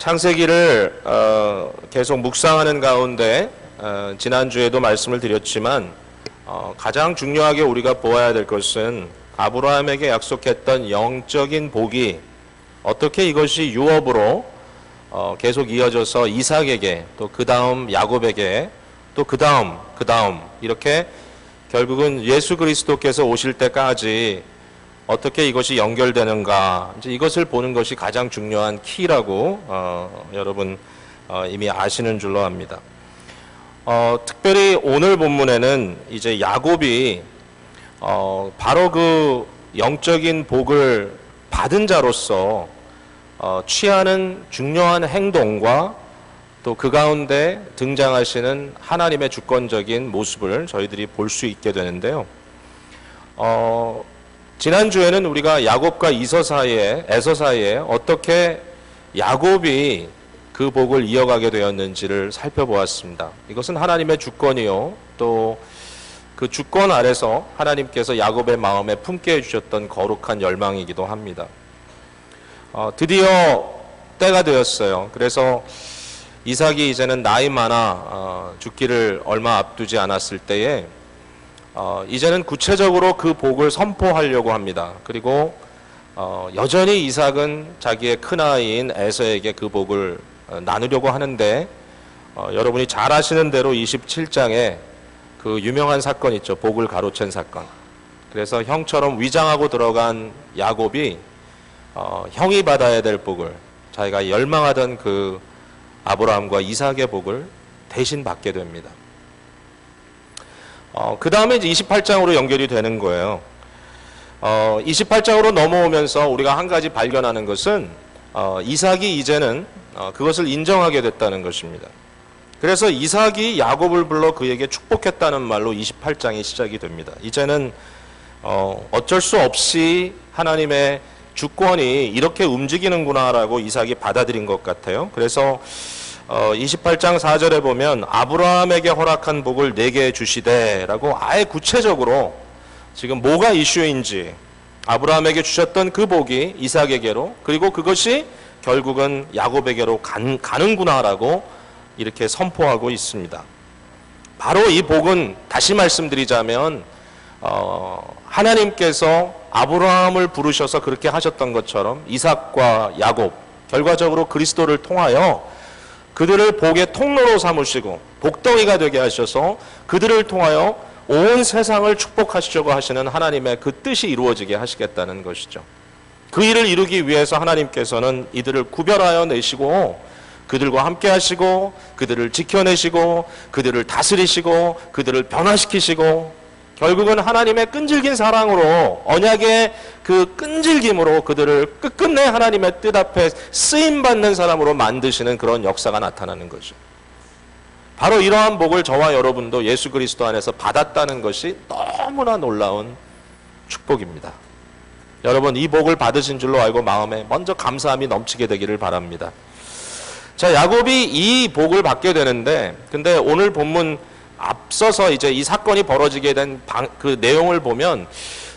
창세기를 계속 묵상하는 가운데 지난주에도 말씀을 드렸지만 가장 중요하게 우리가 보아야 될 것은 아브라함에게 약속했던 영적인 복이 어떻게 이것이 유업으로 계속 이어져서 이삭에게, 또 그 다음 야곱에게, 또 그 다음 이렇게 결국은 예수 그리스도께서 오실 때까지 어떻게 이것이 연결되는가, 이제 이것을 보는 것이 가장 중요한 키라고 여러분 이미 아시는 줄로 압니다. 특별히 오늘 본문에는 이제 야곱이 바로 그 영적인 복을 받은 자로서 취하는 중요한 행동과 또 그 가운데 등장하시는 하나님의 주권적인 모습을 저희들이 볼 수 있게 되는데요. 지난주에는 우리가 야곱과 에서 사이에 어떻게 야곱이 그 복을 이어가게 되었는지를 살펴보았습니다. 이것은 하나님의 주권이요, 또 그 주권 아래서 하나님께서 야곱의 마음에 품게 해주셨던 거룩한 열망이기도 합니다. 드디어 때가 되었어요. 그래서 이삭이 이제는 나이 많아 죽기를 얼마 앞두지 않았을 때에 이제는 구체적으로 그 복을 선포하려고 합니다. 그리고 여전히 이삭은 자기의 큰아이인 에서에게 그 복을 나누려고 하는데 여러분이 잘 아시는 대로 27장에 그 유명한 사건 있죠. 복을 가로챈 사건. 그래서 형처럼 위장하고 들어간 야곱이 형이 받아야 될 복을, 자기가 열망하던 그 아브라함과 이삭의 복을 대신 받게 됩니다. 그 다음에 이제 28장으로 연결이 되는 거예요. 28장으로 넘어오면서 우리가 한 가지 발견하는 것은 이삭이 이제는 그것을 인정하게 됐다는 것입니다. 그래서 이삭이 야곱을 불러 그에게 축복했다는 말로 28장이 시작이 됩니다. 이제는 어쩔 수 없이 하나님의 주권이 이렇게 움직이는구나라고 이삭이 받아들인 것 같아요. 그래서 28장 4절에 보면 아브라함에게 허락한 복을 내게 주시되 라고 아예 구체적으로 지금 뭐가 이슈인지, 아브라함에게 주셨던 그 복이 이삭에게로, 그리고 그것이 결국은 야곱에게로 가는구나라고 이렇게 선포하고 있습니다. 바로 이 복은 다시 말씀드리자면 하나님께서 아브라함을 부르셔서 그렇게 하셨던 것처럼 이삭과 야곱, 결과적으로 그리스도를 통하여 그들을 복의 통로로 삼으시고 복덩이가 되게 하셔서 그들을 통하여 온 세상을 축복하시려고 하시는 하나님의 그 뜻이 이루어지게 하시겠다는 것이죠. 그 일을 이루기 위해서 하나님께서는 이들을 구별하여 내시고 그들과 함께 하시고 그들을 지켜내시고 그들을 다스리시고 그들을 변화시키시고 결국은 하나님의 끈질긴 사랑으로, 언약의 그 끈질김으로 그들을 끝끝내 하나님의 뜻 앞에 쓰임받는 사람으로 만드시는 그런 역사가 나타나는 거죠. 바로 이러한 복을 저와 여러분도 예수 그리스도 안에서 받았다는 것이 너무나 놀라운 축복입니다. 여러분, 이 복을 받으신 줄로 알고 마음에 먼저 감사함이 넘치게 되기를 바랍니다. 자, 야곱이 이 복을 받게 되는데, 근데 오늘 본문 앞서서 이제 이 사건이 벌어지게 된 그 내용을 보면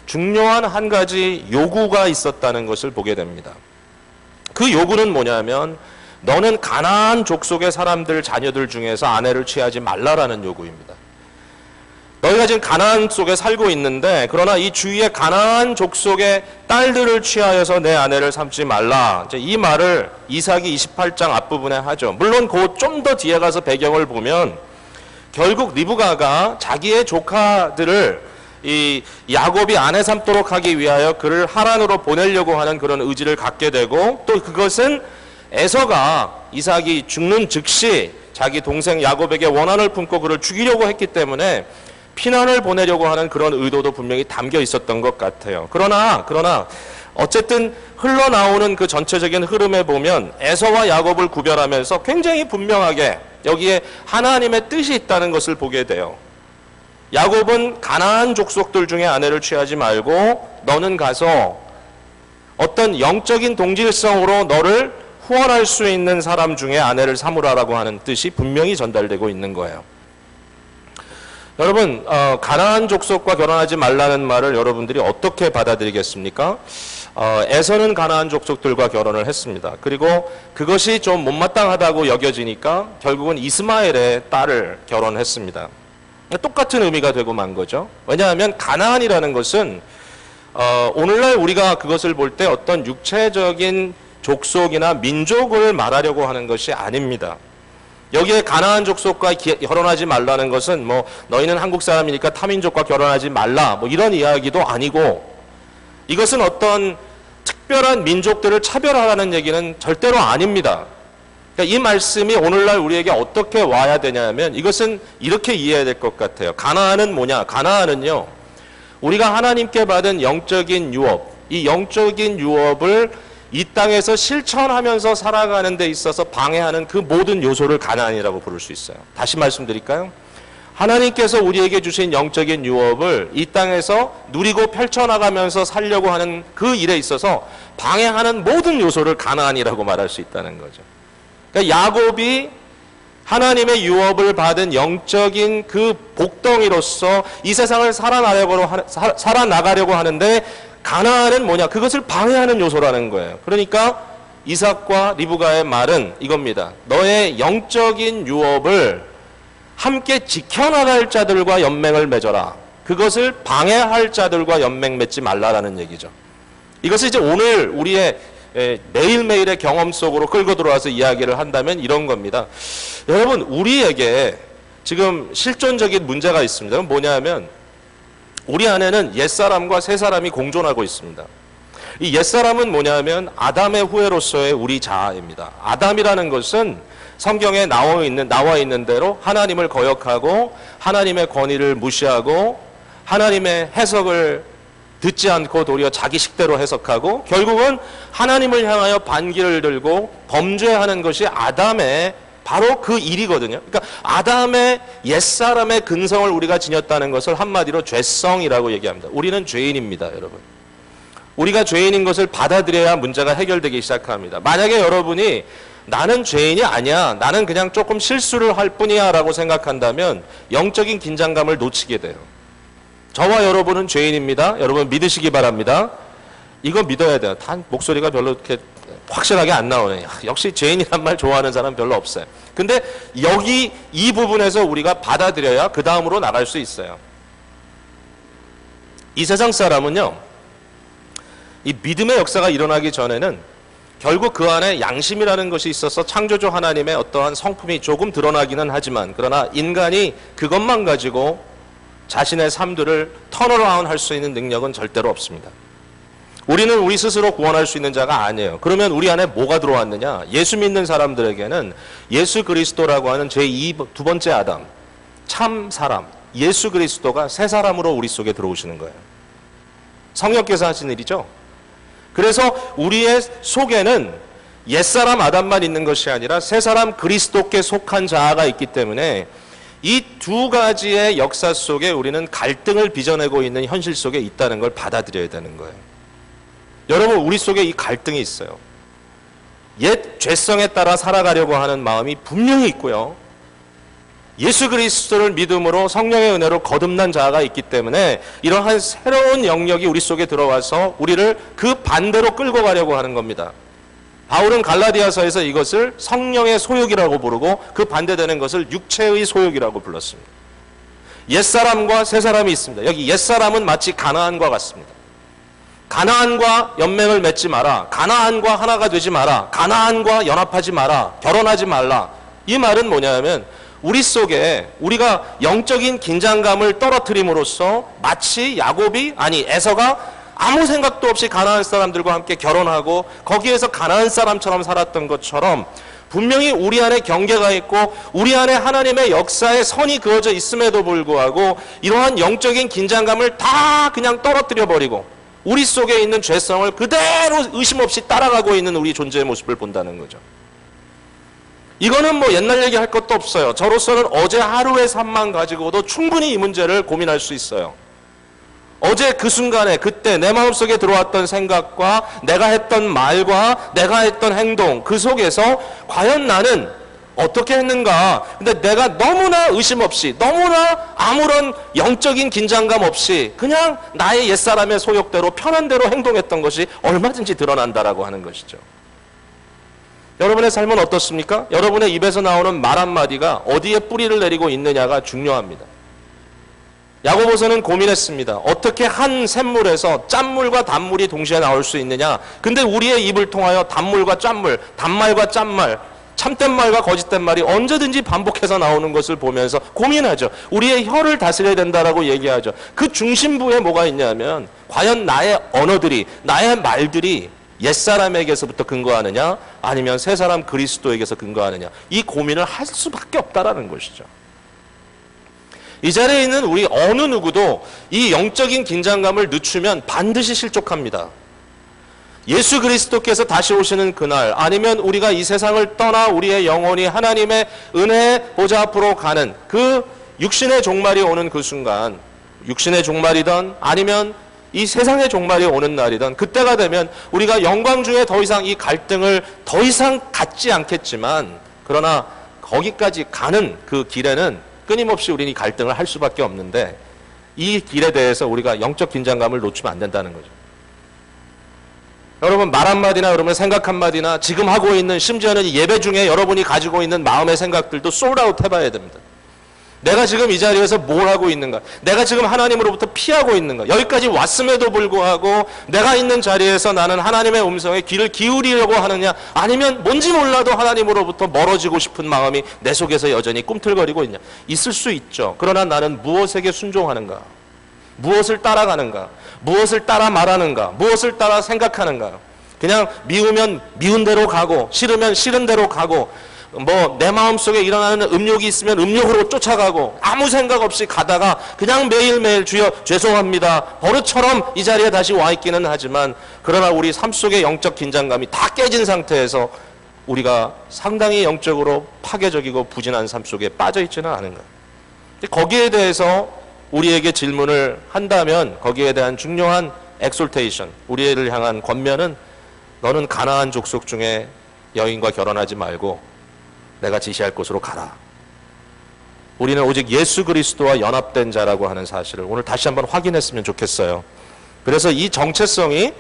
중요한 한 가지 요구가 있었다는 것을 보게 됩니다. 그 요구는 뭐냐면 너는 가나안 족속의 사람들 자녀들 중에서 아내를 취하지 말라라는 요구입니다. 너희가 지금 가나안 속에 살고 있는데 그러나 이 주위의 가나안 족속의 딸들을 취하여서 내 아내를 삼지 말라. 이제 이 말을 이삭이 28장 앞부분에 하죠. 물론 그 좀 더 뒤에 가서 배경을 보면 결국 리브가가 자기의 조카들을 이 야곱이 아내 삼도록 하기 위하여 그를 하란으로 보내려고 하는 그런 의지를 갖게 되고, 또 그것은 에서가 이삭이 죽는 즉시 자기 동생 야곱에게 원한을 품고 그를 죽이려고 했기 때문에 피난을 보내려고 하는 그런 의도도 분명히 담겨 있었던 것 같아요. 그러나 어쨌든 흘러나오는 그 전체적인 흐름에 보면 에서와 야곱을 구별하면서 굉장히 분명하게 여기에 하나님의 뜻이 있다는 것을 보게 돼요. 야곱은 가나안 족속들 중에 아내를 취하지 말고 너는 가서 어떤 영적인 동질성으로 너를 후원할 수 있는 사람 중에 아내를 삼으라라고 하는 뜻이 분명히 전달되고 있는 거예요. 여러분, 가나안 족속과 결혼하지 말라는 말을 여러분들이 어떻게 받아들이겠습니까? 에서는 가나안 족속들과 결혼을 했습니다. 그리고 그것이 좀 못마땅하다고 여겨지니까 결국은 이스마엘의 딸을 결혼했습니다. 똑같은 의미가 되고 만 거죠. 왜냐하면 가나안이라는 것은 오늘날 우리가 그것을 볼 때 어떤 육체적인 족속이나 민족을 말하려고 하는 것이 아닙니다. 여기에 가나안 족속과 결혼하지 말라는 것은 뭐 너희는 한국 사람이니까 타민족과 결혼하지 말라 뭐 이런 이야기도 아니고, 이것은 어떤 특별한 민족들을 차별하라는 얘기는 절대로 아닙니다. 그러니까 이 말씀이 오늘날 우리에게 어떻게 와야 되냐면 이것은 이렇게 이해해야 될 것 같아요. 가나안은 뭐냐? 가나안은요, 우리가 하나님께 받은 영적인 유업, 이 영적인 유업을 이 땅에서 실천하면서 살아가는 데 있어서 방해하는 그 모든 요소를 가나안이라고 부를 수 있어요. 다시 말씀드릴까요? 하나님께서 우리에게 주신 영적인 유업을 이 땅에서 누리고 펼쳐나가면서 살려고 하는 그 일에 있어서 방해하는 모든 요소를 가나안이라고 말할 수 있다는 거죠. 그러니까 야곱이 하나님의 유업을 받은 영적인 그 복덩이로서 이 세상을 살아나가려고 하는데 가나안은 뭐냐? 그것을 방해하는 요소라는 거예요. 그러니까 이삭과 리브가의 말은 이겁니다. 너의 영적인 유업을 함께 지켜나갈 자들과 연맹을 맺어라. 그것을 방해할 자들과 연맹 맺지 말라라는 얘기죠. 이것을 이제 오늘 우리의 매일매일의 경험 속으로 끌고 들어와서 이야기를 한다면 이런 겁니다. 여러분, 우리에게 지금 실존적인 문제가 있습니다. 그건 뭐냐면 우리 안에는 옛사람과 새사람이 공존하고 있습니다. 이 옛사람은 뭐냐면 아담의 후예로서의 우리 자아입니다. 아담이라는 것은 성경에 나와 있는 대로 하나님을 거역하고 하나님의 권위를 무시하고 하나님의 해석을 듣지 않고 도리어 자기 식대로 해석하고 결국은 하나님을 향하여 반기를 들고 범죄하는 것이 아담의 바로 그 일이거든요. 그러니까 아담의 옛사람의 근성을 우리가 지녔다는 것을 한마디로 죄성이라고 얘기합니다. 우리는 죄인입니다, 여러분. 우리가 죄인인 것을 받아들여야 문제가 해결되기 시작합니다. 만약에 여러분이 나는 죄인이 아니야, 나는 그냥 조금 실수를 할 뿐이야 라고 생각한다면 영적인 긴장감을 놓치게 돼요. 저와 여러분은 죄인입니다. 여러분 믿으시기 바랍니다. 이거 믿어야 돼요. 단 목소리가 별로 이렇게 확실하게 안 나오네. 역시 죄인이란 말 좋아하는 사람 별로 없어요. 근데 여기 이 부분에서 우리가 받아들여야 그 다음으로 나갈 수 있어요. 이 세상 사람은요, 이 믿음의 역사가 일어나기 전에는 결국 그 안에 양심이라는 것이 있어서 창조주 하나님의 어떠한 성품이 조금 드러나기는 하지만, 그러나 인간이 그것만 가지고 자신의 삶들을 턴어라운드 할 수 있는 능력은 절대로 없습니다. 우리는 우리 스스로 구원할 수 있는 자가 아니에요. 그러면 우리 안에 뭐가 들어왔느냐? 예수 믿는 사람들에게는 예수 그리스도라고 하는 두 번째 아담, 참 사람, 예수 그리스도가 새 사람으로 우리 속에 들어오시는 거예요. 성령께서 하신 일이죠. 그래서 우리의 속에는 옛사람 아담만 있는 것이 아니라 새 사람 그리스도께 속한 자아가 있기 때문에 이 두 가지의 역사 속에 우리는 갈등을 빚어내고 있는 현실 속에 있다는 걸 받아들여야 되는 거예요. 여러분, 우리 속에 이 갈등이 있어요. 옛 죄성에 따라 살아가려고 하는 마음이 분명히 있고요. 예수 그리스도를 믿음으로 성령의 은혜로 거듭난 자아가 있기 때문에 이러한 새로운 영역이 우리 속에 들어와서 우리를 그 반대로 끌고 가려고 하는 겁니다. 바울은 갈라디아서에서 이것을 성령의 소욕이라고 부르고 그 반대되는 것을 육체의 소욕이라고 불렀습니다. 옛사람과 새사람이 있습니다. 여기 옛사람은 마치 가나안과 같습니다. 가나안과 연맹을 맺지 마라. 가나안과 하나가 되지 마라. 가나안과 연합하지 마라. 결혼하지 말라. 이 말은 뭐냐면 우리 속에 우리가 영적인 긴장감을 떨어뜨림으로써 마치 에서가 아무 생각도 없이 가나안 사람들과 함께 결혼하고 거기에서 가나안 사람처럼 살았던 것처럼 분명히 우리 안에 경계가 있고 우리 안에 하나님의 역사의 선이 그어져 있음에도 불구하고 이러한 영적인 긴장감을 다 그냥 떨어뜨려 버리고 우리 속에 있는 죄성을 그대로 의심 없이 따라가고 있는 우리 존재의 모습을 본다는 거죠. 이거는 뭐 옛날 얘기할 것도 없어요. 저로서는 어제 하루의 삶만 가지고도 충분히 이 문제를 고민할 수 있어요. 어제 그 순간에 그때 내 마음속에 들어왔던 생각과 내가 했던 말과 내가 했던 행동 그 속에서 과연 나는 어떻게 했는가? 근데 내가 너무나 의심 없이, 너무나 아무런 영적인 긴장감 없이 그냥 나의 옛사람의 소욕대로 편한 대로 행동했던 것이 얼마든지 드러난다라고 하는 것이죠. 여러분의 삶은 어떻습니까? 여러분의 입에서 나오는 말 한마디가 어디에 뿌리를 내리고 있느냐가 중요합니다. 야고보서는 고민했습니다. 어떻게 한 샘물에서 짠물과 단물이 동시에 나올 수 있느냐? 근데 우리의 입을 통하여 단물과 짠물, 단말과 짠말, 참된 말과 거짓된 말이 언제든지 반복해서 나오는 것을 보면서 고민하죠. 우리의 혀를 다스려야 된다라고 얘기하죠. 그 중심부에 뭐가 있냐면 과연 나의 언어들이, 나의 말들이 옛사람에게서부터 근거하느냐 아니면 새사람 그리스도에게서 근거하느냐, 이 고민을 할 수밖에 없다라는 것이죠. 이 자리에 있는 우리 어느 누구도 이 영적인 긴장감을 늦추면 반드시 실족합니다. 예수 그리스도께서 다시 오시는 그날, 아니면 우리가 이 세상을 떠나 우리의 영혼이 하나님의 은혜의 보좌 앞으로 가는 그 육신의 종말이 오는 그 순간, 육신의 종말이든 아니면 이 세상의 종말이 오는 날이든 그때가 되면 우리가 영광 중에 더 이상 이 갈등을 더 이상 갖지 않겠지만, 그러나 거기까지 가는 그 길에는 끊임없이 우리는 이 갈등을 할 수밖에 없는데, 이 길에 대해서 우리가 영적 긴장감을 놓치면 안 된다는 거죠. 여러분 말 한마디나 여러분의 생각 한마디나 지금 하고 있는, 심지어는 예배 중에 여러분이 가지고 있는 마음의 생각들도 솔드아웃 해봐야 됩니다. 내가 지금 이 자리에서 뭘 하고 있는가? 내가 지금 하나님으로부터 피하고 있는가? 여기까지 왔음에도 불구하고 내가 있는 자리에서 나는 하나님의 음성에 귀를 기울이려고 하느냐, 아니면 뭔지 몰라도 하나님으로부터 멀어지고 싶은 마음이 내 속에서 여전히 꿈틀거리고 있냐? 있을 수 있죠. 그러나 나는 무엇에게 순종하는가? 무엇을 따라가는가? 무엇을 따라 말하는가? 무엇을 따라 생각하는가? 그냥 미우면 미운 대로 가고, 싫으면 싫은 대로 가고, 뭐 내 마음속에 일어나는 음욕이 있으면 음욕으로 쫓아가고, 아무 생각 없이 가다가 그냥 매일매일 주여 죄송합니다 버릇처럼 이 자리에 다시 와 있기는 하지만, 그러나 우리 삶 속의 영적 긴장감이 다 깨진 상태에서 우리가 상당히 영적으로 파괴적이고 부진한 삶 속에 빠져 있지는 않은가. 거기에 대해서 우리에게 질문을 한다면, 거기에 대한 중요한 엑솔테이션, 우리를 향한 권면은, 너는 가나안 족속 중에 여인과 결혼하지 말고 내가 지시할 곳으로 가라. 우리는 오직 예수 그리스도와 연합된 자라고 하는 사실을 오늘 다시 한번 확인했으면 좋겠어요. 그래서 이 정체성이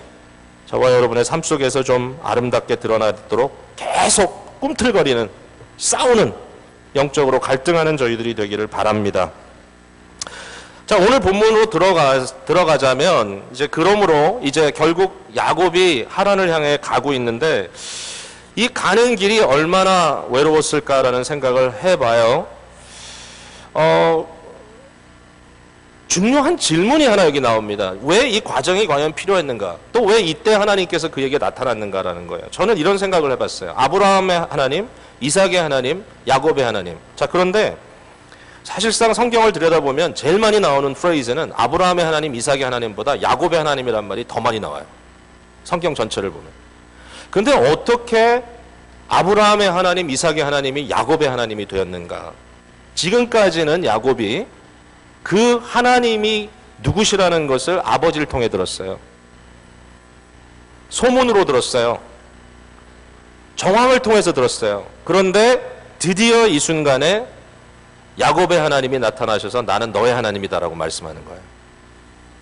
저와 여러분의 삶 속에서 좀 아름답게 드러나도록 계속 꿈틀거리는, 싸우는, 영적으로 갈등하는 저희들이 되기를 바랍니다. 자, 오늘 본문으로 들어가자면, 이제 그러므로 이제 결국 야곱이 하란을 향해 가고 있는데, 이 가는 길이 얼마나 외로웠을까라는 생각을 해봐요. 중요한 질문이 하나 여기 나옵니다. 왜 이 과정이 과연 필요했는가? 또 왜 이때 하나님께서 그에게 나타났는가라는 거예요. 저는 이런 생각을 해봤어요. 아브라함의 하나님, 이삭의 하나님, 야곱의 하나님. 자, 그런데 사실상 성경을 들여다보면 제일 많이 나오는 프레이즈는 아브라함의 하나님, 이삭의 하나님보다 야곱의 하나님이란 말이 더 많이 나와요. 성경 전체를 보면. 근데 어떻게 아브라함의 하나님, 이삭의 하나님이 야곱의 하나님이 되었는가? 지금까지는 야곱이 그 하나님이 누구시라는 것을 아버지를 통해 들었어요. 소문으로 들었어요. 정황을 통해서 들었어요. 그런데 드디어 이 순간에 야곱의 하나님이 나타나셔서 나는 너의 하나님이다라고 말씀하는 거예요.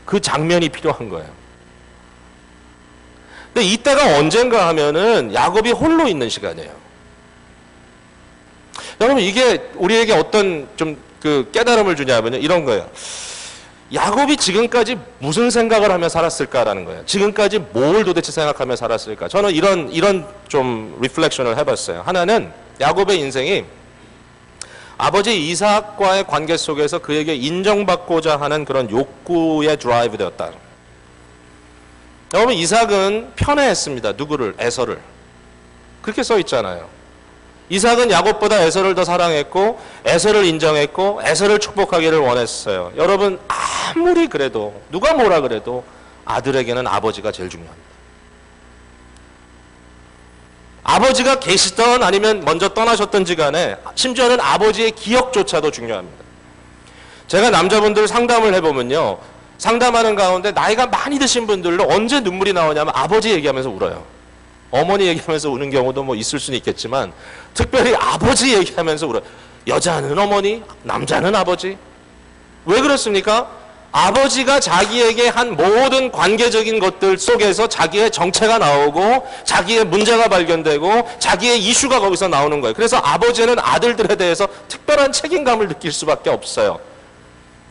그 장면이 필요한 거예요. 근데 이때가 언젠가 하면은 야곱이 홀로 있는 시간이에요. 여러분, 이게 우리에게 어떤 좀 그 깨달음을 주냐면요, 이런 거예요. 야곱이 지금까지 무슨 생각을 하며 살았을까라는 거예요. 지금까지 뭘 도대체 생각하며 살았을까? 저는 이런 좀 리플렉션을 해봤어요. 하나는 야곱의 인생이 아버지 이삭과의 관계 속에서 그에게 인정받고자 하는 그런 욕구의 드라이브 되었다. 여러분, 이삭은 편애했습니다. 누구를? 에서를. 그렇게 써 있잖아요. 이삭은 야곱보다 에서를 더 사랑했고, 에서를 인정했고, 에서를 축복하기를 원했어요. 여러분, 아무리 그래도, 누가 뭐라 그래도 아들에게는 아버지가 제일 중요합니다. 아버지가 계시던 아니면 먼저 떠나셨던지 간에 심지어는 아버지의 기억조차도 중요합니다. 제가 남자분들 상담을 해보면요, 상담하는 가운데 나이가 많이 드신 분들로 언제 눈물이 나오냐면 아버지 얘기하면서 울어요. 어머니 얘기하면서 우는 경우도 뭐 있을 수는 있겠지만 특별히 아버지 얘기하면서 울어요. 여자는 어머니, 남자는 아버지. 왜 그렇습니까? 아버지가 자기에게 한 모든 관계적인 것들 속에서 자기의 정체가 나오고 자기의 문제가 발견되고 자기의 이슈가 거기서 나오는 거예요. 그래서 아버지는 아들들에 대해서 특별한 책임감을 느낄 수밖에 없어요.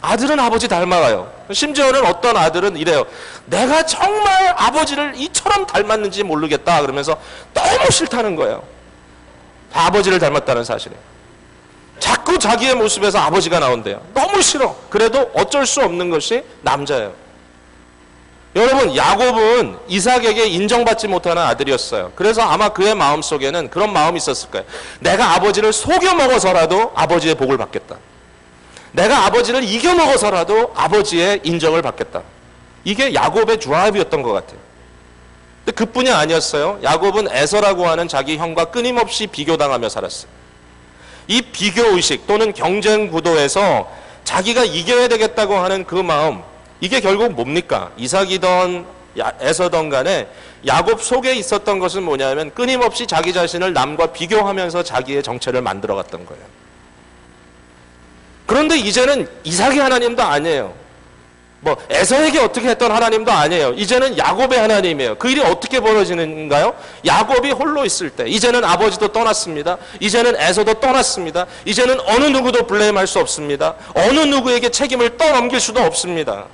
아들은 아버지 닮아가요. 심지어는 어떤 아들은 이래요. 내가 정말 아버지를 이처럼 닮았는지 모르겠다 그러면서 너무 싫다는 거예요. 아버지를 닮았다는 사실에. 자꾸 자기의 모습에서 아버지가 나온대요. 너무 싫어. 그래도 어쩔 수 없는 것이 남자예요. 여러분, 야곱은 이삭에게 인정받지 못하는 아들이었어요. 그래서 아마 그의 마음속에는 그런 마음이 있었을 거예요. 내가 아버지를 속여 먹어서라도 아버지의 복을 받겠다. 내가 아버지를 이겨 먹어서라도 아버지의 인정을 받겠다. 이게 야곱의 드라이브였던 것 같아요. 근데 그뿐이 아니었어요. 야곱은 에서라고 하는 자기 형과 끊임없이 비교당하며 살았어요. 이 비교의식 또는 경쟁 구도에서 자기가 이겨야 되겠다고 하는 그 마음, 이게 결국 뭡니까? 이삭이던 에서던 간에 야곱 속에 있었던 것은 뭐냐면 끊임없이 자기 자신을 남과 비교하면서 자기의 정체를 만들어갔던 거예요. 그런데 이제는 이삭의 하나님도 아니에요. 뭐 에서에게 어떻게 했던 하나님도 아니에요. 이제는 야곱의 하나님이에요. 그 일이 어떻게 벌어지는가요? 야곱이 홀로 있을 때 이제는 아버지도 떠났습니다. 이제는 에서도 떠났습니다. 이제는 어느 누구도 블레임할 수 없습니다. 어느 누구에게 책임을 떠넘길 수도 없습니다.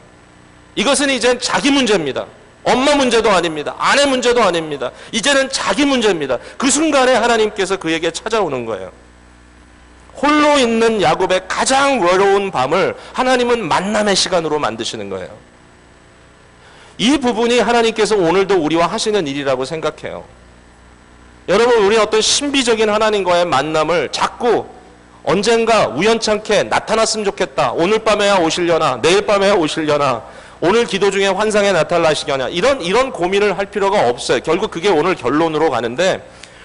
이것은 이젠 자기 문제입니다. 엄마 문제도 아닙니다. 아내 문제도 아닙니다. 이제는 자기 문제입니다. 그 순간에 하나님께서 그에게 찾아오는 거예요. 홀로 있는 야곱의 가장 외로운 밤을 하나님은 만남의 시간으로 만드시는 거예요. 이 부분이 하나님께서 오늘도 우리와 하시는 일이라고 생각해요. 여러분, 우리 어떤 신비적인 하나님과의 만남을 자꾸 언젠가 우연찮게 나타났으면 좋겠다. 오늘 밤에야 오시려나, 내일 밤에야 오시려나, 오늘 기도 중에 환상에 나타나시려나, 이런 고민을 할 필요가 없어요. 결국 그게 오늘 결론으로 가는데,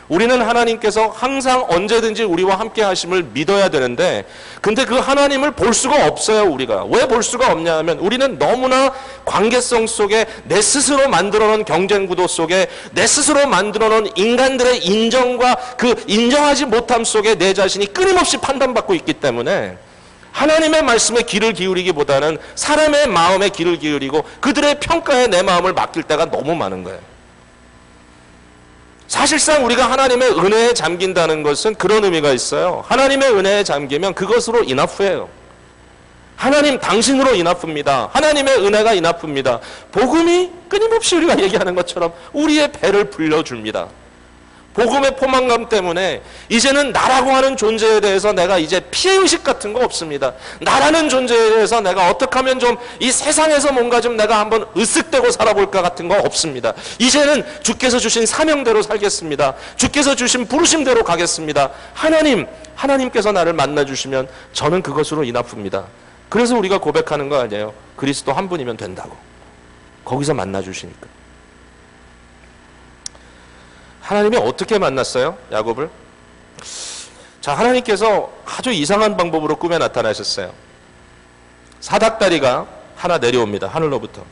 우리는 하나님께서 항상 언제든지 우리와 함께 하심을 믿어야 되는데, 근데 그 하나님을 볼 수가 없어요. 우리가 왜 볼 수가 없냐 하면 우리는 너무나 관계성 속에 내 스스로 만들어놓은 경쟁 구도 속에 내 스스로 만들어놓은 인간들의 인정과 그 인정하지 못함 속에 내 자신이 끊임없이 판단받고 있기 때문에 하나님의 말씀에 귀를 기울이기보다는 사람의 마음에 귀를 기울이고 그들의 평가에 내 마음을 맡길 때가 너무 많은 거예요. 사실상 우리가 하나님의 은혜에 잠긴다는 것은 그런 의미가 있어요. 하나님의 은혜에 잠기면 그것으로 이나프예요. 하나님 당신으로 이나프입니다. 하나님의 은혜가 이나프입니다. 복음이 끊임없이 우리가 얘기하는 것처럼 우리의 배를 불려줍니다. 복음의 포만감 때문에 이제는 나라고 하는 존재에 대해서 내가 이제 피해의식 같은 거 없습니다. 나라는 존재에 대해서 내가 어떻게 하면 좀 이 세상에서 뭔가 좀 내가 한번 으쓱대고 살아볼까 같은 거 없습니다. 이제는 주께서 주신 사명대로 살겠습니다. 주께서 주신 부르심대로 가겠습니다. 하나님께서 나를 만나주시면 저는 그것으로 이나프입니다. 그래서 우리가 고백하는 거 아니에요. 그리스도 한 분이면 된다고. 거기서 만나주시니까. 하나님이 어떻게 만났어요? 야곱을? 자, 하나님께서 아주 이상한 방법으로 꿈에 나타나셨어요. 사닥다리가 하나 내려옵니다. 하늘로부터.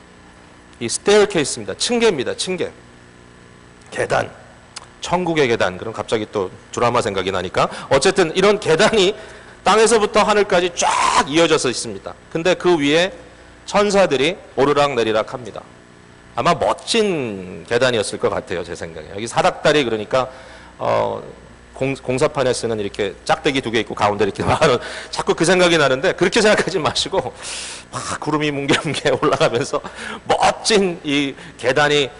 이 스테어케이스입니다. 층계입니다. 층계. 계단. 천국의 계단. 그럼 갑자기 또 드라마 생각이 나니까. 어쨌든 이런 계단이 땅에서부터 하늘까지 쫙 이어져서 있습니다. 근데 그 위에 천사들이 오르락 내리락 합니다. 아마 멋진 계단이었을 것 같아요. 제 생각에. 여기 사닥다리 그러니까 공사판에 쓰는 이렇게 짝대기 2개 있고 가운데 이렇게 나가는 자꾸 그 생각이 나는데 그렇게 생각하지 마시고 막 구름이 뭉게뭉게 올라가면서 멋진 이 계단이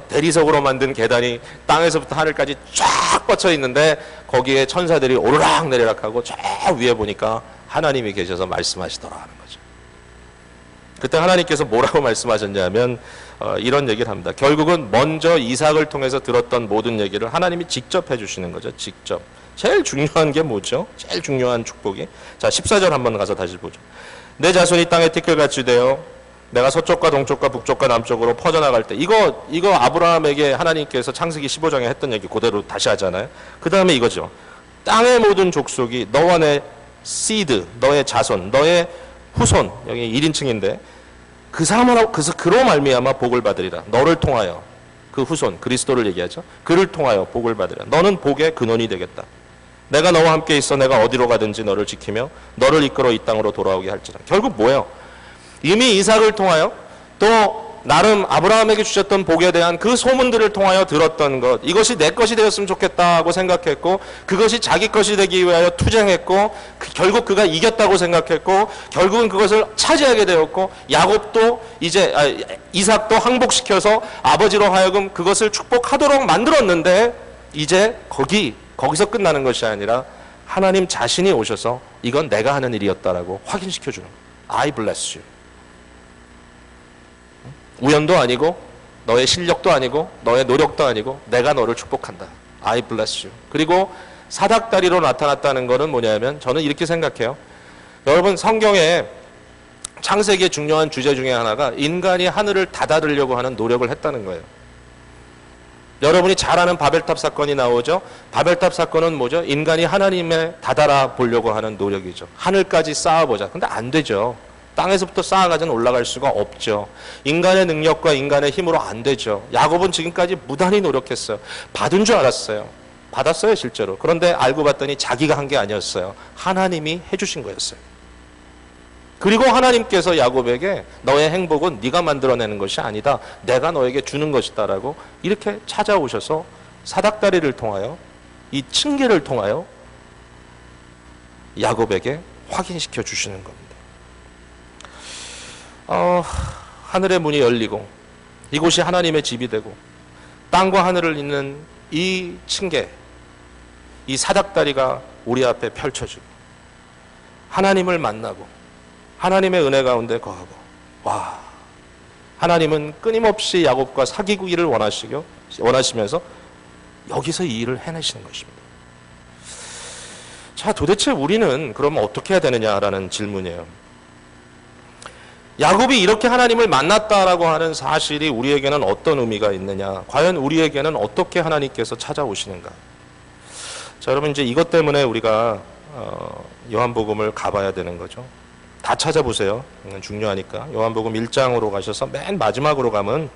대리석으로 만든 계단이 땅에서부터 하늘까지 쫙 뻗쳐 있는데 거기에 천사들이 오르락 내리락 하고 저 위에 보니까 하나님이 계셔서 말씀하시더라 하는 거죠. 그때 하나님께서 뭐라고 말씀하셨냐면 이런 얘기를 합니다. 결국은 먼저 이삭을 통해서 들었던 모든 얘기를 하나님이 직접 해주시는 거죠. 직접. 제일 중요한 게 뭐죠? 제일 중요한 축복이. 자, 14절 한번 가서 다시 보죠. 내 자손이 땅에 티끌같이 되어 내가 서쪽과 동쪽과 북쪽과 남쪽으로 퍼져나갈 때 이거 아브라함에게 하나님께서 창세기 15장에 했던 얘기 그대로 다시 하잖아요. 그 다음에 이거죠. 땅의 모든 족속이 너와 내 시드, 너의 자손, 너의 후손, 여기 1인칭인데 그로 말미암아 복을 받으리라. 너를 통하여. 그 후손 그리스도를 얘기하죠. 그를 통하여 복을 받으라. 너는 복의 근원이 되겠다. 내가 너와 함께 있어 내가 어디로 가든지 너를 지키며 너를 이끌어 이 땅으로 돌아오게 할지라. 결국 뭐예요? 이미 이삭을 통하여 또 나름 아브라함에게 주셨던 복에 대한 그 소문들을 통하여 들었던 것, 이것이 내 것이 되었으면 좋겠다고 생각했고 그것이 자기 것이 되기 위하여 투쟁했고 결국 그가 이겼다고 생각했고 결국은 그것을 차지하게 되었고 야곱도 이삭도 항복시켜서 아버지로 하여금 그것을 축복하도록 만들었는데 이제 거기서 끝나는 것이 아니라 하나님 자신이 오셔서 이건 내가 하는 일이었다라고 확인시켜주는 거예요. I bless you. 우연도 아니고 너의 실력도 아니고 너의 노력도 아니고 내가 너를 축복한다. I bless you. 그리고 사닥다리로 나타났다는 것은 뭐냐면 저는 이렇게 생각해요. 여러분 성경에 창세기의 중요한 주제 중에 하나가 인간이 하늘을 닫아들려고 하는 노력을 했다는 거예요. 여러분이 잘 아는 바벨탑 사건이 나오죠. 바벨탑 사건은 뭐죠? 인간이 하나님에 다다라 보려고 하는 노력이죠. 하늘까지 쌓아보자. 근데 안 되죠. 땅에서부터 쌓아가지는 올라갈 수가 없죠. 인간의 능력과 인간의 힘으로 안 되죠. 야곱은 지금까지 무단히 노력했어요. 받은 줄 알았어요. 받았어요 실제로. 그런데 알고 봤더니 자기가 한 게 아니었어요. 하나님이 해주신 거였어요. 그리고 하나님께서 야곱에게 너의 행복은 네가 만들어내는 것이 아니다. 내가 너에게 주는 것이다 라고 이렇게 찾아오셔서 사닥다리를 통하여 이 층계를 통하여 야곱에게 확인시켜 주시는 겁니다. 하늘의 문이 열리고 이곳이 하나님의 집이 되고 땅과 하늘을 잇는 이 층계, 이 사닥다리가 우리 앞에 펼쳐지고 하나님을 만나고 하나님의 은혜 가운데 거하고 와, 하나님은 끊임없이 야곱과 사귀기를 원하시면서 여기서 이 일을 해내시는 것입니다. 자, 도대체 우리는 그러면 어떻게 해야 되느냐라는 질문이에요. 야곱이 이렇게 하나님을 만났다라고 하는 사실이 우리에게는 어떤 의미가 있느냐? 과연 우리에게는 어떻게 하나님께서 찾아오시는가? 자, 여러분 이제 이것 때문에 우리가 요한복음을 가봐야 되는 거죠. 다 찾아보세요. 중요하니까. 요한복음 1장으로 가셔서 맨 마지막으로 가면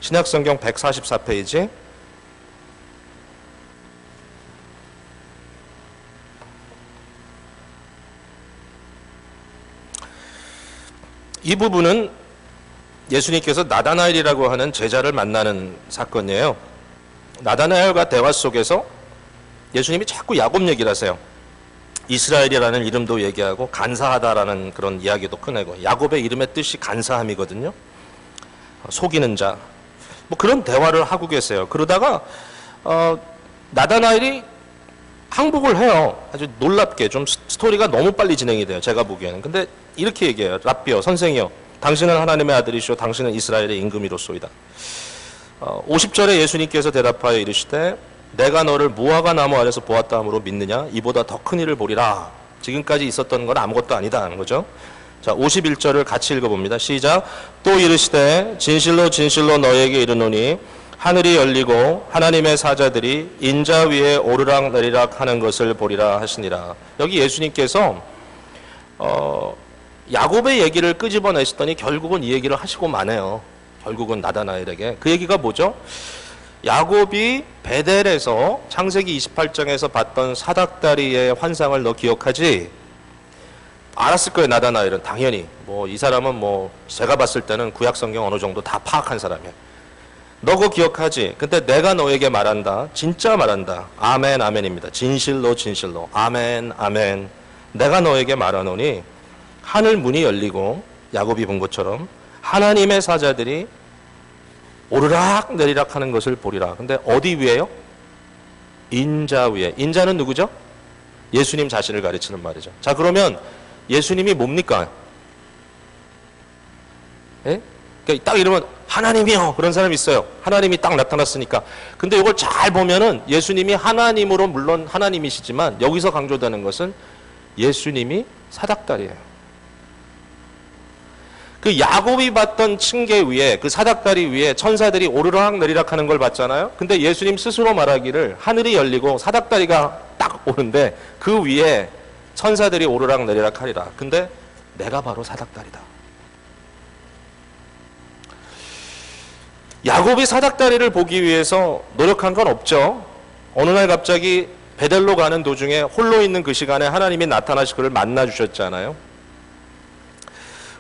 신약성경 144페이지 이 부분은 예수님께서 나다나엘이라고 하는 제자를 만나는 사건이에요. 나다나엘과 대화 속에서 예수님이 자꾸 야곱 얘기를 하세요. 이스라엘이라는 이름도 얘기하고 간사하다라는 그런 이야기도 꺼내고 야곱의 이름의 뜻이 간사함이거든요. 속이는 자. 뭐 그런 대화를 하고 계세요. 그러다가 나다나엘이 항복을 해요. 아주 놀랍게 좀 스토리가 너무 빨리 진행이 돼요. 제가 보기에는. 근데 이렇게 얘기해요. 랍비여, 선생이여, 당신은 하나님의 아들이시오 당신은 이스라엘의 임금이로소이다. 50절에 예수님께서 대답하여 이르시되 내가 너를 무화과 나무 아래서 보았다 함으로 믿느냐? 이보다 더 큰 일을 보리라. 지금까지 있었던 건 아무것도 아니다 하는 거죠. 자, 51절을 같이 읽어봅니다. 시작. 또 이르시되 진실로 진실로 너에게 이르노니 하늘이 열리고 하나님의 사자들이 인자 위에 오르락 내리락 하는 것을 보리라 하시니라. 여기 예수님께서 야곱의 얘기를 끄집어내시더니 결국은 이 얘기를 하시고 마네요. 결국은 나다나엘에게. 그 얘기가 뭐죠? 야곱이 베델에서 창세기 28장에서 봤던 사닥다리의 환상을 너 기억하지? 알았을 거예요. 나다나엘은 당연히. 뭐 이 사람은 뭐 제가 봤을 때는 구약성경 어느 정도 다 파악한 사람이에요. 너 그거 기억하지? 근데 내가 너에게 말한다. 진짜 말한다. 아멘 아멘입니다. 진실로 진실로. 아멘 아멘. 내가 너에게 말하노니 하늘 문이 열리고 야곱이 본 것처럼 하나님의 사자들이 오르락 내리락 하는 것을 보리라. 근데 어디 위에요? 인자 위에. 인자는 누구죠? 예수님 자신을 가르치는 말이죠. 자, 그러면 예수님이 뭡니까? 예? 그러니까 딱 이러면 하나님이요 그런 사람이 있어요. 하나님이 딱 나타났으니까. 근데 이걸 잘 보면은 예수님이 하나님으로 물론 하나님이시지만 여기서 강조되는 것은 예수님이 사닥다리예요. 그 야곱이 봤던 층계 위에 그 사닥다리 위에 천사들이 오르락 내리락 하는 걸 봤잖아요. 근데 예수님 스스로 말하기를 하늘이 열리고 사닥다리가 딱 오는데 그 위에 천사들이 오르락 내리락 하리라. 근데 내가 바로 사닥다리다. 야곱이 사닥다리를 보기 위해서 노력한 건 없죠. 어느 날 갑자기 베델로 가는 도중에 홀로 있는 그 시간에 하나님이 나타나시 그를 만나 주셨잖아요.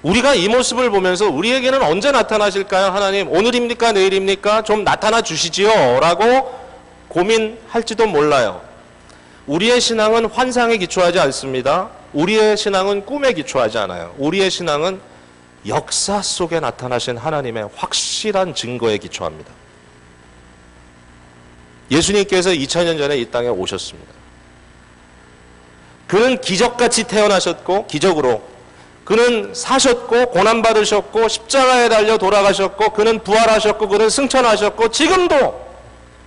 우리가 이 모습을 보면서 우리에게는 언제 나타나실까요? 하나님, 오늘입니까? 내일입니까? 좀 나타나 주시지요? 라고 고민할지도 몰라요. 우리의 신앙은 환상에 기초하지 않습니다. 우리의 신앙은 꿈에 기초하지 않아요. 우리의 신앙은 역사 속에 나타나신 하나님의 확실한 증거에 기초합니다. 예수님께서 2000년 전에 이 땅에 오셨습니다. 그는 기적같이 태어나셨고, 기적으로 그는 사셨고, 고난받으셨고, 십자가에 달려 돌아가셨고, 그는 부활하셨고, 그는 승천하셨고, 지금도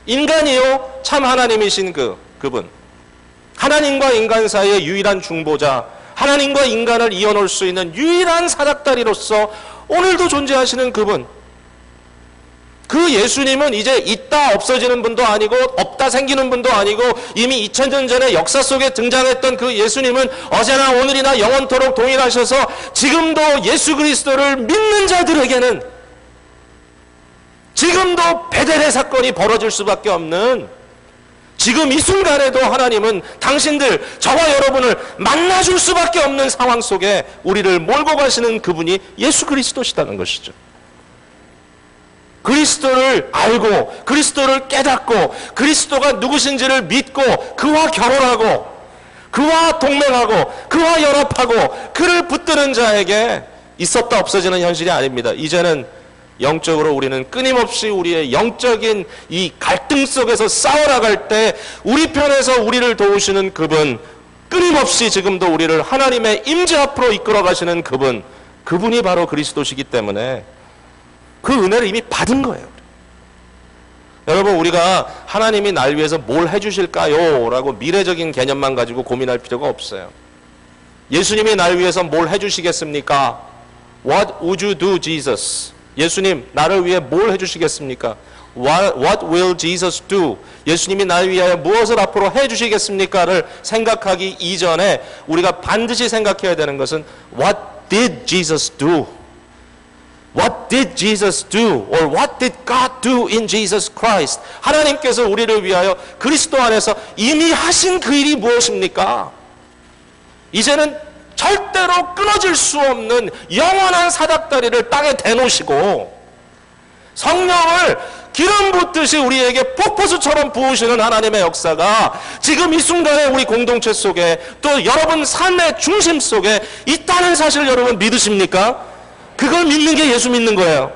인간이요 참 하나님이신 그분, 하나님과 인간 사이의 유일한 중보자, 하나님과 인간을 이어놓을 수 있는 유일한 사닥다리로서 오늘도 존재하시는 그분, 그 예수님은 이제 있다 없어지는 분도 아니고 없다 생기는 분도 아니고 이미 2000년 전에 역사 속에 등장했던 그 예수님은 어제나 오늘이나 영원토록 동일하셔서 지금도 예수 그리스도를 믿는 자들에게는 지금도 베델의 사건이 벌어질 수밖에 없는, 지금 이 순간에도 하나님은 당신들, 저와 여러분을 만나줄 수밖에 없는 상황 속에 우리를 몰고 가시는 그분이 예수 그리스도시다는 것이죠. 그리스도를 알고 그리스도를 깨닫고 그리스도가 누구신지를 믿고 그와 결혼하고 그와 동맹하고 그와 연합하고 그를 붙드는 자에게 있었다 없어지는 현실이 아닙니다. 이제는 영적으로 우리는 끊임없이 우리의 영적인 이 갈등 속에서 싸워나갈 때 우리 편에서 우리를 도우시는 그분, 끊임없이 지금도 우리를 하나님의 임재 앞으로 이끌어 가시는 그분이 바로 그리스도시기 때문에 그 은혜를 이미 받은 거예요. 여러분, 우리가 하나님이 날 위해서 뭘 해주실까요? 라고 미래적인 개념만 가지고 고민할 필요가 없어요. 예수님이 날 위해서 뭘 해주시겠습니까? What would you do, Jesus? 예수님, 나를 위해 뭘 해주시겠습니까? What will Jesus do? 예수님이 나를 위하여 무엇을 앞으로 해주시겠습니까?를 생각하기 이전에 우리가 반드시 생각해야 되는 것은 What did Jesus do? What did Jesus do? Or what did God do in Jesus Christ? 하나님께서 우리를 위하여 그리스도 안에서 이미 하신 그 일이 무엇입니까? 이제는 절대로 끊어질 수 없는 영원한 사닥다리를 땅에 대놓으시고 성령을 기름 붓듯이 우리에게 폭포수처럼 부으시는 하나님의 역사가 지금 이 순간에 우리 공동체 속에 또 여러분 삶의 중심 속에 있다는 사실 여러분 믿으십니까? 그걸 믿는 게 예수 믿는 거예요.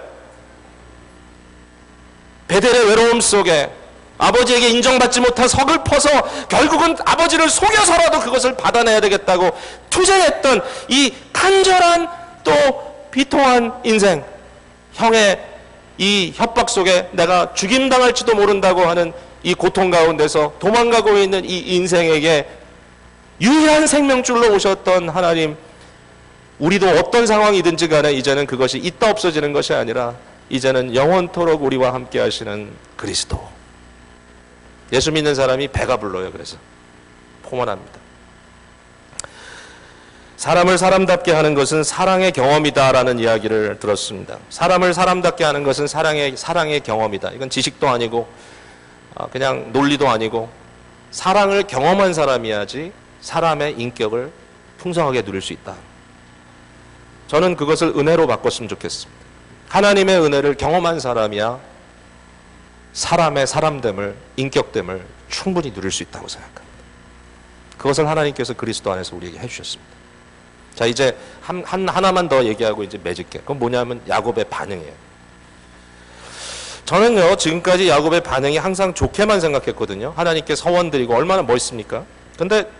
베델의 외로움 속에 아버지에게 인정받지 못한 서글퍼서 결국은 아버지를 속여서라도 그것을 받아내야 되겠다고 투쟁했던 이 간절한 또 비통한 인생, 형의 이 협박 속에 내가 죽임당할지도 모른다고 하는 이 고통 가운데서 도망가고 있는 이 인생에게 유일한 생명줄로 오셨던 하나님, 우리도 어떤 상황이든지 간에 이제는 그것이 있다 없어지는 것이 아니라 이제는 영원토록 우리와 함께 하시는 그리스도. 예수 믿는 사람이 배가 불러요. 그래서 포만합니다. 사람을 사람답게 하는 것은 사랑의 경험이다라는 이야기를 들었습니다. 사람을 사람답게 하는 것은 사랑의 경험이다. 이건 지식도 아니고 그냥 논리도 아니고 사랑을 경험한 사람이야지 사람의 인격을 풍성하게 누릴 수 있다. 저는 그것을 은혜로 바꿨으면 좋겠습니다. 하나님의 은혜를 경험한 사람이야 사람의 사람됨을, 인격됨을 충분히 누릴 수 있다고 생각합니다. 그것을 하나님께서 그리스도 안에서 우리에게 해주셨습니다. 자, 이제 하나만 더 얘기하고 이제 맺을게요. 그건 뭐냐면 야곱의 반응이에요. 저는요, 지금까지 야곱의 반응이 항상 좋게만 생각했거든요. 하나님께 서원 드리고 얼마나 멋있습니까? 근데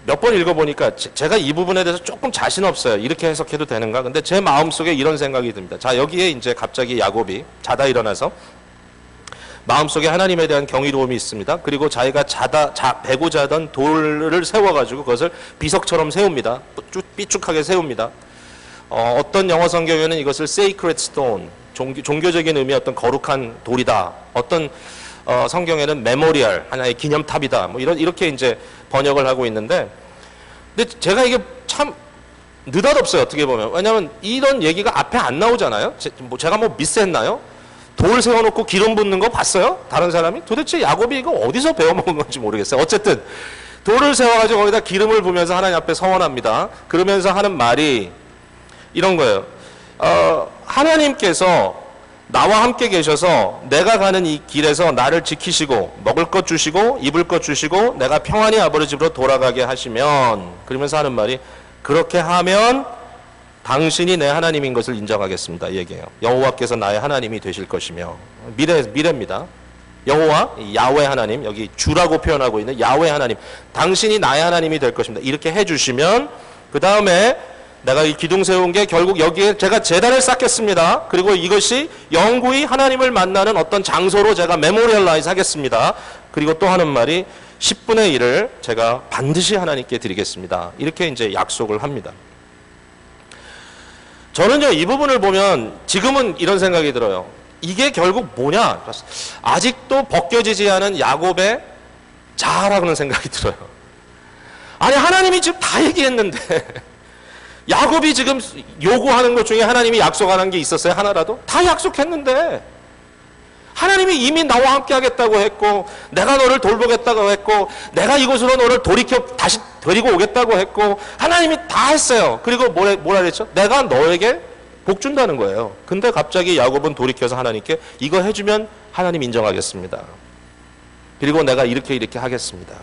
몇 번 읽어보니까 제가 이 부분에 대해서 조금 자신 없어요. 이렇게 해석해도 되는가? 근데 제 마음속에 이런 생각이 듭니다. 자, 여기에 이제 갑자기 야곱이 자다 일어나서 마음속에 하나님에 대한 경이로움이 있습니다. 그리고 자기가 베고 자던 돌을 세워가지고 그것을 비석처럼 세웁니다. 삐쭉하게 세웁니다. 어떤 영어 성경에는 이것을 sacred stone, 종교적인 의미의 어떤 거룩한 돌이다. 어떤 성경에는 메모리얼, 하나의 기념탑이다. 뭐 이렇게 이제 번역을 하고 있는데, 근데 제가 이게 참 느닷없어요, 어떻게 보면. 왜냐하면 이런 얘기가 앞에 안 나오잖아요. 제가 뭐 미스했나요? 돌 세워놓고 기름 붓는 거 봤어요? 다른 사람이? 도대체 야곱이 이거 어디서 배워먹은 건지 모르겠어요. 어쨌든 돌을 세워가지고 거기다 기름을 부으면서 하나님 앞에 서원합니다. 그러면서 하는 말이 이런 거예요. 하나님께서 나와 함께 계셔서 내가 가는 이 길에서 나를 지키시고 먹을 것 주시고 입을 것 주시고 내가 평안히 아버지 집으로 돌아가게 하시면, 그러면서 하는 말이, 그렇게 하면 당신이 내 하나님인 것을 인정하겠습니다, 이 얘기예요. 여호와께서 나의 하나님이 되실 것이며, 미래입니다. 여호와, 야훼 하나님, 여기 주라고 표현하고 있는 야훼 하나님, 당신이 나의 하나님이 될 것입니다. 이렇게 해주시면 그 다음에 내가 이 기둥 세운 게 결국 여기에 제가 제단을 쌓겠습니다. 그리고 이것이 영구히 하나님을 만나는 어떤 장소로 제가 메모리얼라이즈 하겠습니다. 그리고 또 하는 말이 10분의 1을 제가 반드시 하나님께 드리겠습니다. 이렇게 이제 약속을 합니다. 저는요, 이 부분을 보면 지금은 이런 생각이 들어요. 이게 결국 뭐냐? 아직도 벗겨지지 않은 야곱의 자아라는 생각이 들어요. 아니, 하나님이 지금 다 얘기했는데 야곱이 지금 요구하는 것 중에 하나님이 약속하는 게 있었어요? 하나라도? 다 약속했는데 하나님이 이미 나와 함께 하겠다고 했고, 내가 너를 돌보겠다고 했고, 내가 이곳으로 너를 돌이켜 다시 데리고 오겠다고 했고, 하나님이 다 했어요. 그리고 뭐라 그랬죠? 내가 너에게 복 준다는 거예요. 근데 갑자기 야곱은 돌이켜서 하나님께 이거 해주면 하나님 인정하겠습니다. 그리고 내가 이렇게 하겠습니다.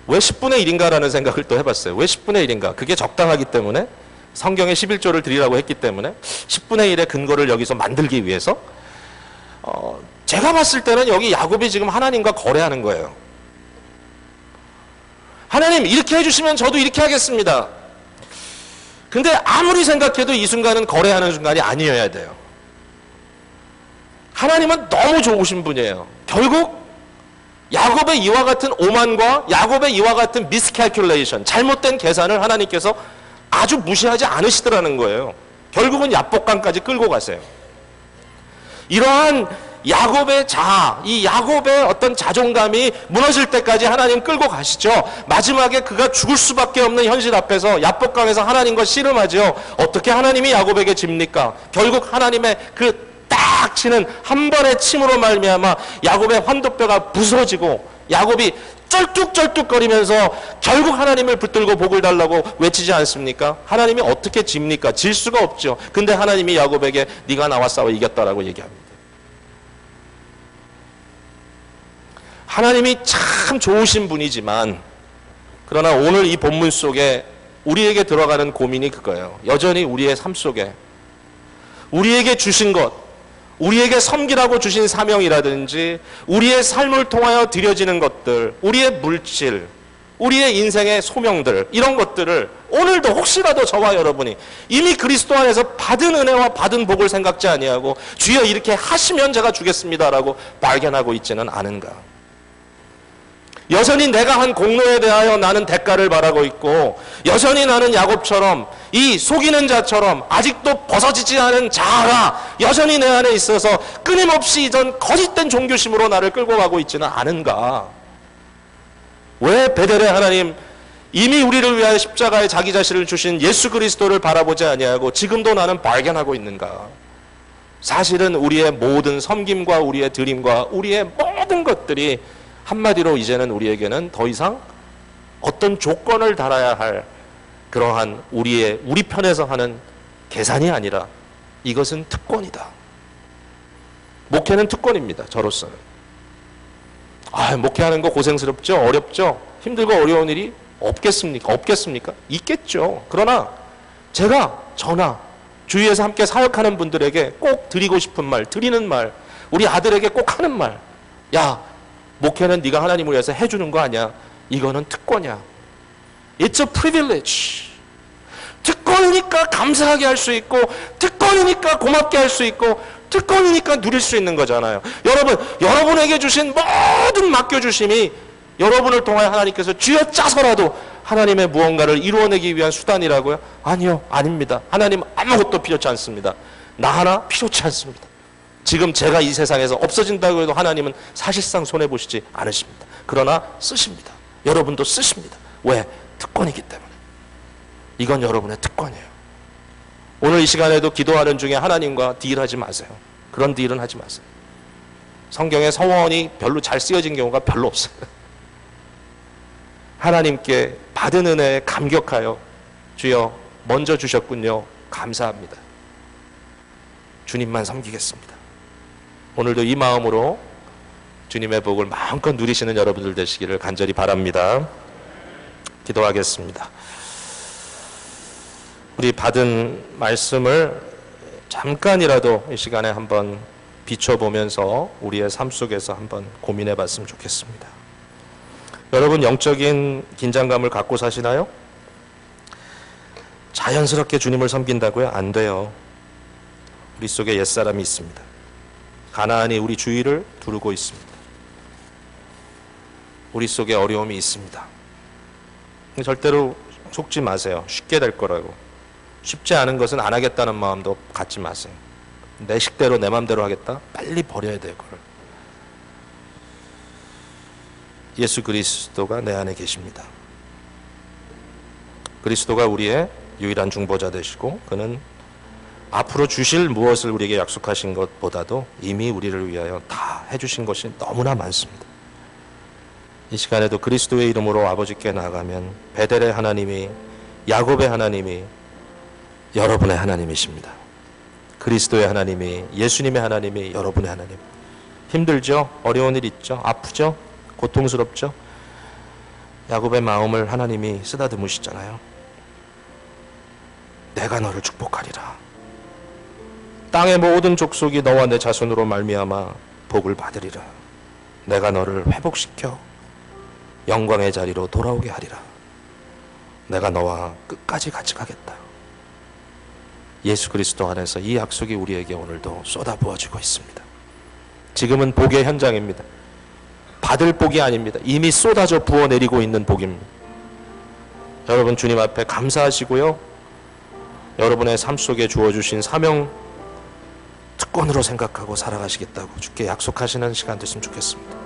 왜 10분의 1인가라는 생각을 또 해봤어요. 왜 10분의 1인가? 그게 적당하기 때문에, 성경에 11조를 드리라고 했기 때문에 10분의 1의 근거를 여기서 만들기 위해서, 제가 봤을 때는 여기 야곱이 지금 하나님과 거래하는 거예요. 하나님 이렇게 해주시면 저도 이렇게 하겠습니다. 근데 아무리 생각해도 이 순간은 거래하는 순간이 아니어야 돼요. 하나님은 너무 좋으신 분이에요. 결국 야곱의 이와 같은 오만과 야곱의 이와 같은 미스캘큘레이션, 잘못된 계산을 하나님께서 아주 무시하지 않으시더라는 거예요. 결국은 야복강까지 끌고 가세요. 이러한 야곱의 자아, 이 야곱의 어떤 자존감이 무너질 때까지 하나님 끌고 가시죠. 마지막에 그가 죽을 수밖에 없는 현실 앞에서 야복강에서 하나님과 씨름하죠. 어떻게 하나님이 야곱에게 집니까? 결국 하나님의 그 딱 치는 한 번의 침으로 말미암아 야곱의 환도뼈가 부서지고 야곱이 쩔뚝쩔뚝거리면서 결국 하나님을 붙들고 복을 달라고 외치지 않습니까? 하나님이 어떻게 집니까? 질 수가 없죠. 근데 하나님이 야곱에게 네가 나와 싸워 이겼다라고 얘기합니다. 하나님이 참 좋으신 분이지만, 그러나 오늘 이 본문 속에 우리에게 들어가는 고민이 그거예요. 여전히 우리의 삶 속에 우리에게 주신 것, 우리에게 섬기라고 주신 사명이라든지 우리의 삶을 통하여 드려지는 것들, 우리의 물질, 우리의 인생의 소명들, 이런 것들을 오늘도 혹시라도 저와 여러분이 이미 그리스도 안에서 받은 은혜와 받은 복을 생각지 아니하고 주여 이렇게 하시면 제가 주겠습니다라고 발견하고 있지는 않은가. 여전히 내가 한 공로에 대하여 나는 대가를 바라고 있고, 여전히 나는 야곱처럼 이 속이는 자처럼 아직도 벗어지지 않은 자아가 여전히 내 안에 있어서 끊임없이 이전 거짓된 종교심으로 나를 끌고 가고 있지는 않은가. 왜 베델의 하나님, 이미 우리를 위하여 십자가에 자기 자신을 주신 예수 그리스도를 바라보지 아니하고 지금도 나는 발견하고 있는가. 사실은 우리의 모든 섬김과 우리의 드림과 우리의 모든 것들이 한마디로 이제는 우리에게는 더 이상 어떤 조건을 달아야 할 그러한 우리 편에서 하는 계산이 아니라 이것은 특권이다. 목회는 특권입니다. 저로서는. 목회하는 거 고생스럽죠? 어렵죠? 힘들고 어려운 일이 없겠습니까? 있겠죠. 그러나 제가 저나 주위에서 함께 사역하는 분들에게 꼭 드리고 싶은 말, 드리는 말, 우리 아들에게 꼭 하는 말, 야, 목회는 네가 하나님을 위해서 해주는 거 아니야. 이거는 특권이야. It's a privilege. 특권이니까 감사하게 할 수 있고, 특권이니까 고맙게 할 수 있고, 특권이니까 누릴 수 있는 거잖아요. 여러분에게 주신 모든 맡겨주심이 여러분을 통하여 하나님께서 쥐어짜서라도 하나님의 무언가를 이루어내기 위한 수단이라고요? 아니요, 아닙니다. 하나님 아무것도 필요치 않습니다. 나 하나 필요치 않습니다. 지금 제가 이 세상에서 없어진다고 해도 하나님은 사실상 손해보시지 않으십니다. 그러나 쓰십니다. 여러분도 쓰십니다. 왜? 특권이기 때문에. 이건 여러분의 특권이에요. 오늘 이 시간에도 기도하는 중에 하나님과 딜하지 마세요. 그런 딜은 하지 마세요. 성경에 서원이 별로 잘 쓰여진 경우가 별로 없어요. 하나님께 받은 은혜에 감격하여 주여 먼저 주셨군요. 감사합니다. 주님만 섬기겠습니다. 오늘도 이 마음으로 주님의 복을 마음껏 누리시는 여러분들 되시기를 간절히 바랍니다. 기도하겠습니다. 우리 받은 말씀을 잠깐이라도 이 시간에 한번 비춰보면서 우리의 삶 속에서 한번 고민해 봤으면 좋겠습니다. 여러분 영적인 긴장감을 갖고 사시나요? 자연스럽게 주님을 섬긴다고요? 안 돼요. 우리 속에 옛사람이 있습니다. 가나안이 우리 주위를 두르고 있습니다. 우리 속에 어려움이 있습니다. 절대로 속지 마세요. 쉽게 될 거라고. 쉽지 않은 것은 안 하겠다는 마음도 갖지 마세요. 내 식대로 내 맘대로 하겠다? 빨리 버려야 돼요. 그걸. 예수 그리스도가 내 안에 계십니다. 그리스도가 우리의 유일한 중보자 되시고 그는 앞으로 주실 무엇을 우리에게 약속하신 것보다도 이미 우리를 위하여 다 해주신 것이 너무나 많습니다. 이 시간에도 그리스도의 이름으로 아버지께 나아가면 베델의 하나님이, 야곱의 하나님이 여러분의 하나님이십니다. 그리스도의 하나님이, 예수님의 하나님이 여러분의 하나님. 힘들죠? 어려운 일 있죠? 아프죠? 고통스럽죠? 야곱의 마음을 하나님이 쓰다듬으시잖아요. 내가 너를 축복하리라. 땅의 모든 족속이 너와 내 자손으로 말미암아 복을 받으리라. 내가 너를 회복시켜 영광의 자리로 돌아오게 하리라. 내가 너와 끝까지 같이 가겠다. 예수 그리스도 안에서 이 약속이 우리에게 오늘도 쏟아부어지고 있습니다. 지금은 복의 현장입니다. 받을 복이 아닙니다. 이미 쏟아져 부어내리고 있는 복입니다. 여러분 주님 앞에 감사하시고요. 여러분의 삶 속에 주어주신 사명 특권으로 생각하고 살아가시겠다고 주께 약속하시는 시간 됐으면 좋겠습니다.